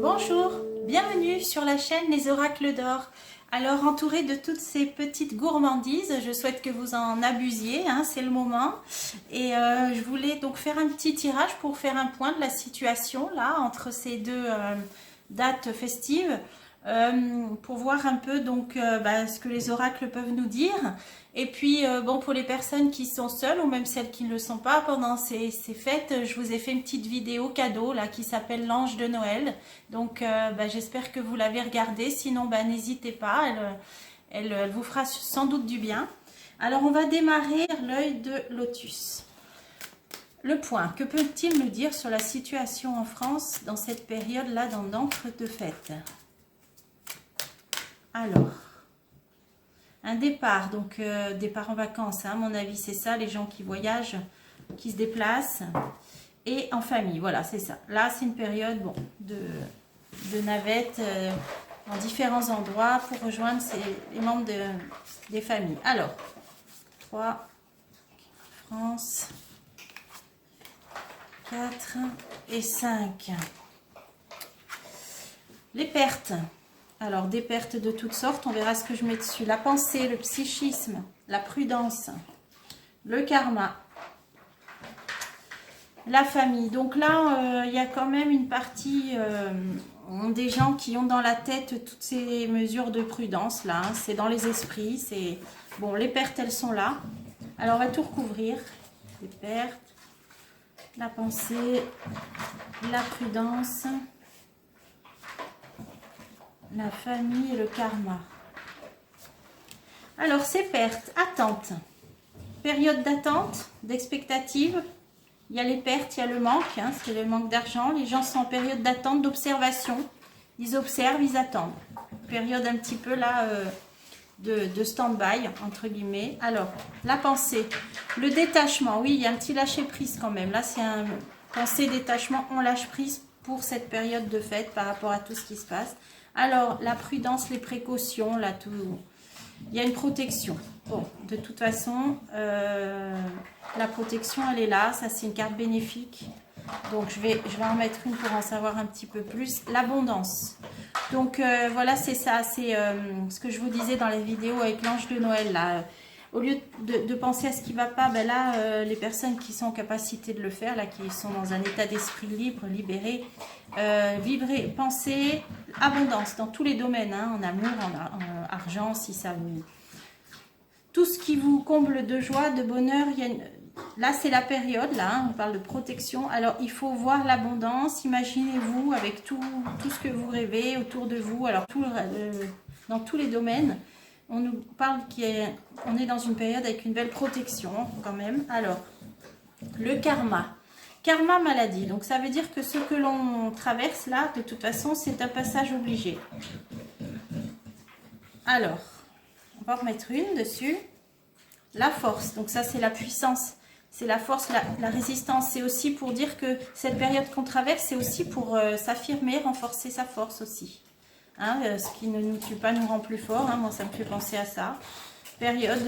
Bonjour, bienvenue sur la chaîne Les Oracles d'Or. Alors entourée de toutes ces petites gourmandises, je souhaite que vous en abusiez, hein, c'est le moment. Et je voulais donc faire un petit tirage pour faire un point de la situation là entre ces deux dates festives. Pour voir un peu donc ce que les oracles peuvent nous dire. Et puis bon, pour les personnes qui sont seules ou même celles qui ne le sont pas pendant ces fêtes, je vous ai fait une petite vidéo cadeau là qui s'appelle l'ange de Noël. Donc j'espère que vous l'avez regardée, sinon n'hésitez pas, elle vous fera sans doute du bien. Alors on va démarrer l'œil de lotus. Le point, que peut-il nous dire sur la situation en France dans cette période-là d'entre-deux fêtes? Alors, un départ, donc départ en vacances, hein, à mon avis c'est ça, les gens qui voyagent, qui se déplacent, et en famille, voilà c'est ça. Là c'est une période bon, de navette dans différents endroits pour rejoindre les membres des familles. Alors, 3, France, 4 et 5. Les pertes. Alors, des pertes de toutes sortes, on verra ce que je mets dessus. La pensée, le psychisme, la prudence, le karma, la famille. Donc là, il y a quand même une partie des gens qui ont dans la tête toutes ces mesures de prudence. Là, hein. C'est dans les esprits. C'est bon, les pertes, elles sont là. Alors, on va tout recouvrir. Les pertes, la pensée, la prudence, la famille et le karma. Alors, ces pertes, attente, période d'attente, d'expectative. Il y a les pertes, il y a le manque, hein, c'est le manque d'argent. Les gens sont en période d'attente, d'observation. Ils observent, ils attendent. Période un petit peu là de stand-by, entre guillemets. Alors, la pensée, le détachement. Oui, il y a un petit lâcher-prise quand même. Là, c'est un pensée, détachement, on lâche prise pour cette période de fête par rapport à tout ce qui se passe. Alors, la prudence, les précautions, là, tout. Il y a une protection. Bon, de toute façon, la protection, elle est là. Ça, c'est une carte bénéfique. Donc, je vais en mettre une pour en savoir un petit peu plus. L'abondance. Donc, voilà, c'est ça. C'est ce que je vous disais dans les vidéos avec l'ange de Noël, là. Au lieu de penser à ce qui ne va pas, ben là, les personnes qui sont en capacité de le faire, là, qui sont dans un état d'esprit libre, libéré, vibrer, penser, abondance dans tous les domaines, hein, en amour, en argent, si ça vous... Tout ce qui vous comble de joie, de bonheur, il y a une... Là, c'est la période, là, hein, on parle de protection. Alors, il faut voir l'abondance, imaginez-vous avec tout ce que vous rêvez autour de vous, alors dans tous les domaines. On nous parle qu'on est dans une période avec une belle protection quand même. Alors, le karma. Karma maladie. Donc, ça veut dire que ce que l'on traverse là, de toute façon, c'est un passage obligé. Alors, on va remettre une dessus. La force. Donc, ça, c'est la puissance. C'est la force, la résistance. C'est aussi pour dire que cette période qu'on traverse, c'est aussi pour s'affirmer, renforcer sa force aussi. Hein, ce qui ne nous tue pas nous rend plus fort, hein, moi ça me fait penser à ça. Période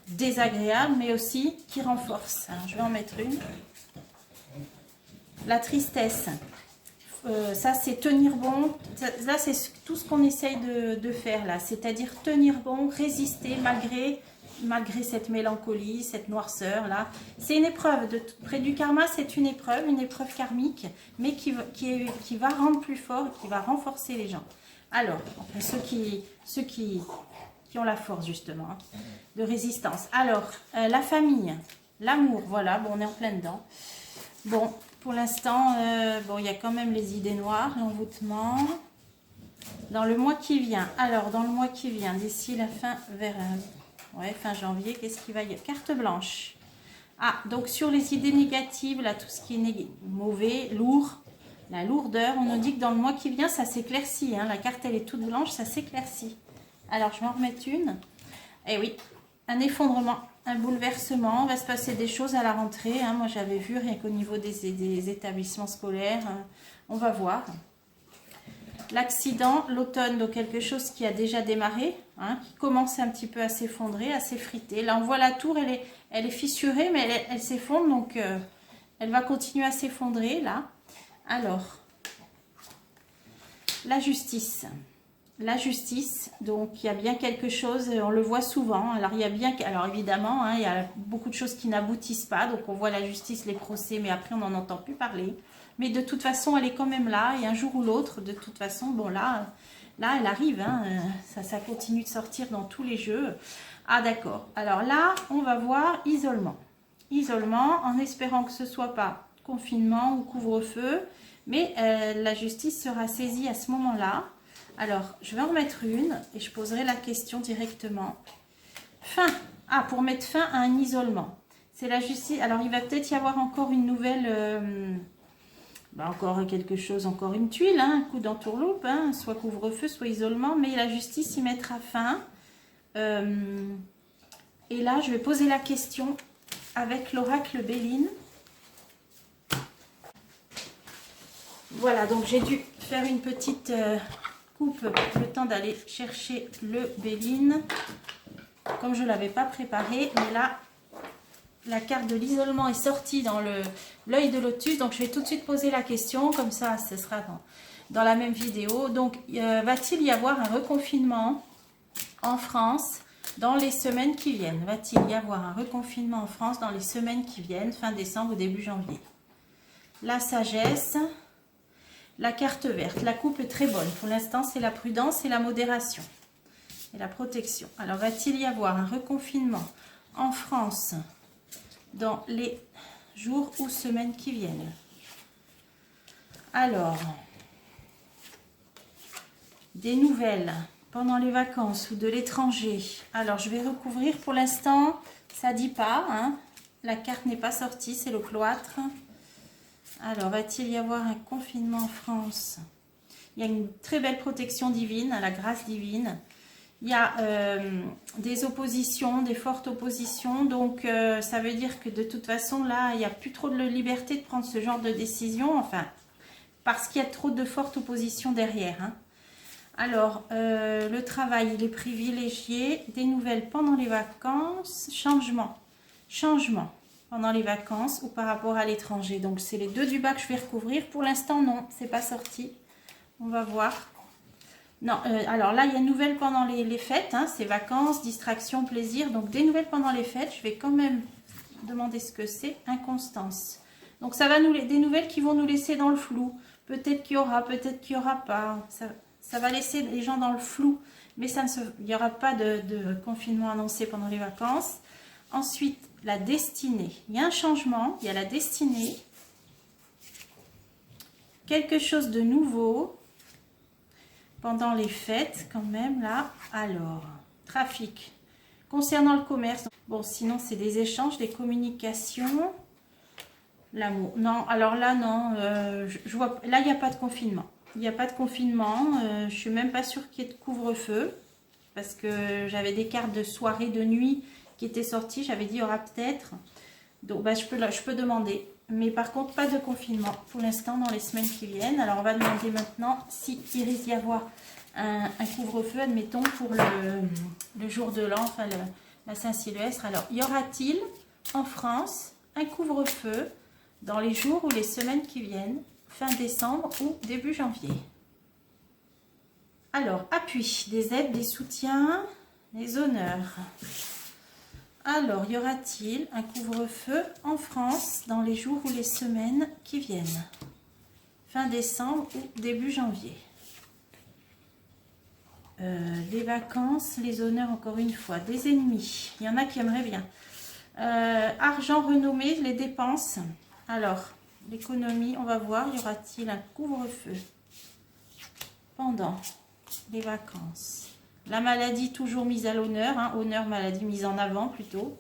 désagréable mais aussi qui renforce. Alors, je vais en mettre une. La tristesse, ça c'est tenir bon, là c'est tout ce qu'on essaye de faire là, c'est-à-dire tenir bon, résister malgré cette mélancolie, cette noirceur là. C'est une épreuve, près du karma c'est une épreuve karmique, mais qui va rendre plus fort, qui va renforcer les gens. Alors, ceux qui ont la force justement, hein, de résistance. Alors, la famille, l'amour, voilà, bon on est en plein dedans. Bon, pour l'instant, bon il y a quand même les idées noires, l'envoûtement. Dans le mois qui vient, alors dans le mois qui vient, d'ici la fin vers... ouais, fin janvier, qu'est-ce qui va y avoir? Carte blanche. Ah, donc sur les idées négatives, là, tout ce qui est mauvais, lourd, la lourdeur, on nous dit que dans le mois qui vient, ça s'éclaircit. Hein, la carte, elle est toute blanche, ça s'éclaircit. Alors, je vais en remettre une. Eh oui, un effondrement, un bouleversement. On va se passer des choses à la rentrée. Hein, moi, j'avais vu rien qu'au niveau des établissements scolaires. Hein, on va voir. L'accident, l'automne, donc quelque chose qui a déjà démarré, hein, qui commence un petit peu à s'effondrer, à s'effriter. Là, on voit la tour, elle est fissurée, mais elle s'effondre, donc elle va continuer à s'effondrer, là. Alors, La justice. La justice, donc il y a bien quelque chose, on le voit souvent. Alors il y a bien, alors évidemment, hein, il y a beaucoup de choses qui n'aboutissent pas. Donc on voit la justice, les procès, mais après on n'en entend plus parler. Mais de toute façon, elle est quand même là. Et un jour ou l'autre, de toute façon, bon là elle arrive. Hein, ça continue de sortir dans tous les jeux. Ah d'accord. Alors là, on va voir isolement. Isolement, en espérant que ce soit pas confinement ou couvre-feu. Mais la justice sera saisie à ce moment-là. Alors, je vais en remettre une et je poserai la question directement. Fin. Ah, pour mettre fin à un isolement. C'est la justice. Alors, il va peut-être y avoir encore une nouvelle... encore quelque chose, encore une tuile, hein, un coup d'entourloupe, hein, soit couvre-feu, soit isolement. Mais la justice y mettra fin. Et là, je vais poser la question avec l'oracle Béline. Voilà, donc j'ai dû faire une petite... coupe le temps d'aller chercher le Béline comme je ne l'avais pas préparé, mais là la carte de l'isolement est sortie dans l'œil de lotus, donc je vais tout de suite poser la question, comme ça ce sera dans la même vidéo. Donc va-t-il y avoir un reconfinement en France dans les semaines qui viennent? Va-t-il y avoir un reconfinement en France dans les semaines qui viennent, fin décembre ou début janvier? La sagesse. La carte verte, la coupe est très bonne. Pour l'instant, c'est la prudence et la modération. Et la protection. Alors, va-t-il y avoir un reconfinement en France dans les jours ou semaines qui viennent? Alors, des nouvelles pendant les vacances ou de l'étranger. Alors, je vais recouvrir. Pour l'instant, ça ne dit pas. Hein. La carte n'est pas sortie, c'est le cloître. Alors, va-t-il y avoir un confinement en France? Il y a une très belle protection divine, la grâce divine. Il y a des oppositions, des fortes oppositions. Donc, ça veut dire que de toute façon, là, il n'y a plus trop de liberté de prendre ce genre de décision. Enfin, parce qu'il y a trop de fortes oppositions derrière. Hein. Alors, le travail, il est privilégié. Des nouvelles pendant les vacances. Changement. Pendant les vacances ou par rapport à l'étranger. Donc, c'est les deux du bas que je vais recouvrir. Pour l'instant, non, c'est pas sorti. On va voir. Non, alors là, il y a une nouvelle pendant les fêtes. Hein, c'est vacances, distraction, plaisir. Donc, des nouvelles pendant les fêtes. Je vais quand même demander ce que c'est. Inconstance. Donc, ça va des nouvelles qui vont nous laisser dans le flou. Peut-être qu'il y aura, peut-être qu'il n'y aura pas. Ça va laisser les gens dans le flou. Mais il n'y aura pas de confinement annoncé pendant les vacances. Ensuite, la destinée. Il y a un changement, il y a la destinée. Quelque chose de nouveau pendant les fêtes quand même là. Alors, trafic. Concernant le commerce, bon sinon c'est des échanges, des communications. L'amour. Non, alors là non, je vois, là il n'y a pas de confinement. Il n'y a pas de confinement, je ne suis même pas sûre qu'il y ait de couvre-feu. Parce que j'avais des cartes de soirée, de nuit qui était sorti, j'avais dit il y aura peut-être. Donc je peux demander. Mais par contre, pas de confinement pour l'instant dans les semaines qui viennent. Alors on va demander maintenant s'il risque d'y avoir un couvre-feu, admettons, pour le jour de l'an, enfin la Saint-Sylvestre. Alors, y aura-t-il en France un couvre-feu dans les jours ou les semaines qui viennent, fin décembre ou début janvier? Alors, appui, des aides, des soutiens, des honneurs. Alors, y aura-t-il un couvre-feu en France dans les jours ou les semaines qui viennent? Fin décembre ou début janvier? Les vacances, les honneurs, encore une fois. Des ennemis, il y en a qui aimeraient bien. Argent, renommée, les dépenses. Alors, l'économie, on va voir. Y aura-t-il un couvre-feu pendant les vacances? La maladie toujours mise à l'honneur, hein, honneur, maladie mise en avant plutôt.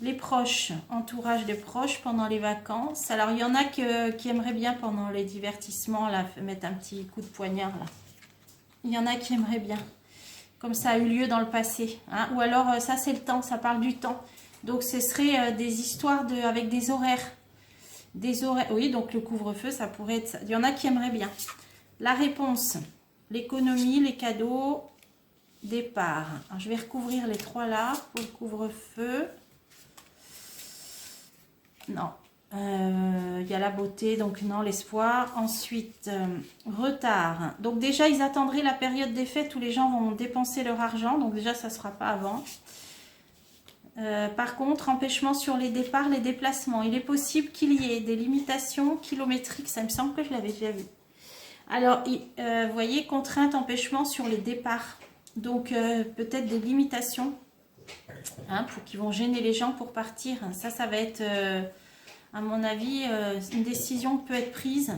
Les proches, entourage des proches pendant les vacances. Alors il y en a qui aimeraient bien pendant les divertissements, là, mettre un petit coup de poignard là. Il y en a qui aimeraient bien, comme ça a eu lieu dans le passé. Hein. Ou alors ça c'est le temps, ça parle du temps. Donc ce serait des histoires avec des horaires. Des horaires, oui, donc le couvre-feu, ça pourrait être ça. Il y en a qui aimeraient bien. La réponse, l'économie, les cadeaux. Départ. Alors, je vais recouvrir les trois là pour le couvre-feu. Non, Il y a la beauté, donc non, l'espoir. Ensuite, retard. Donc déjà, ils attendraient la période des fêtes où les gens vont dépenser leur argent. Donc déjà, ça ne sera pas avant. Par contre, empêchement sur les départs, les déplacements. Il est possible qu'il y ait des limitations kilométriques. Ça me semble que je l'avais déjà vu. Alors, vous voyez, contrainte, empêchement sur les départs. Donc, peut-être des limitations pour qui vont gêner les gens pour partir. Ça va être, à mon avis, une décision peut être prise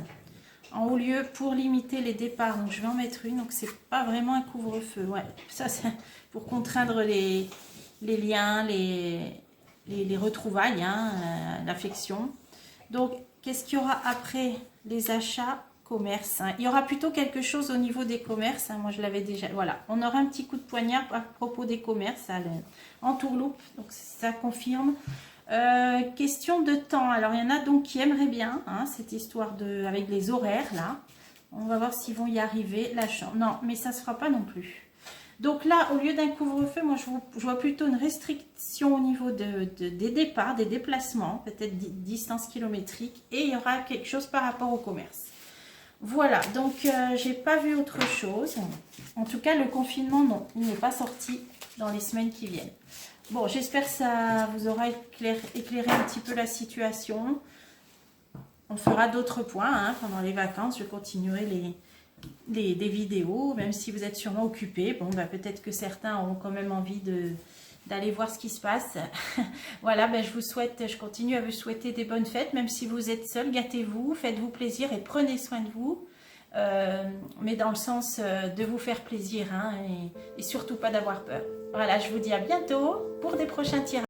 en haut lieu pour limiter les départs. Donc, je vais en mettre une. Donc, c'est pas vraiment un couvre-feu. Ouais, ça, c'est pour contraindre les liens, les retrouvailles, l'affection. Donc, qu'est-ce qu'il y aura après les achats, commerce, Il y aura plutôt quelque chose au niveau des commerces. Moi, je l'avais déjà. Voilà, on aura un petit coup de poignard à propos des commerces en tourloupe. Donc, ça confirme. Question de temps. Alors, il y en a donc qui aimeraient bien cette histoire avec les horaires, là. On va voir s'ils vont y arriver. La chambre. Non, mais ça ne se fera pas non plus. Donc là, au lieu d'un couvre-feu, moi je vois plutôt une restriction au niveau des départs, des déplacements, peut-être distance kilométrique, et il y aura quelque chose par rapport au commerce. Voilà, donc j'ai pas vu autre chose. En tout cas, le confinement, non, il n'est pas sorti dans les semaines qui viennent. Bon, j'espère que ça vous aura éclairé un petit peu la situation. On fera d'autres points pendant les vacances, je continuerai des vidéos, même si vous êtes sûrement occupés. Bon, peut-être que certains ont quand même envie d'aller voir ce qui se passe. Voilà, je continue à vous souhaiter des bonnes fêtes, même si vous êtes seul, gâtez-vous, faites-vous plaisir et prenez soin de vous. Mais dans le sens de vous faire plaisir et surtout pas d'avoir peur. Voilà, je vous dis à bientôt pour des prochains tirages.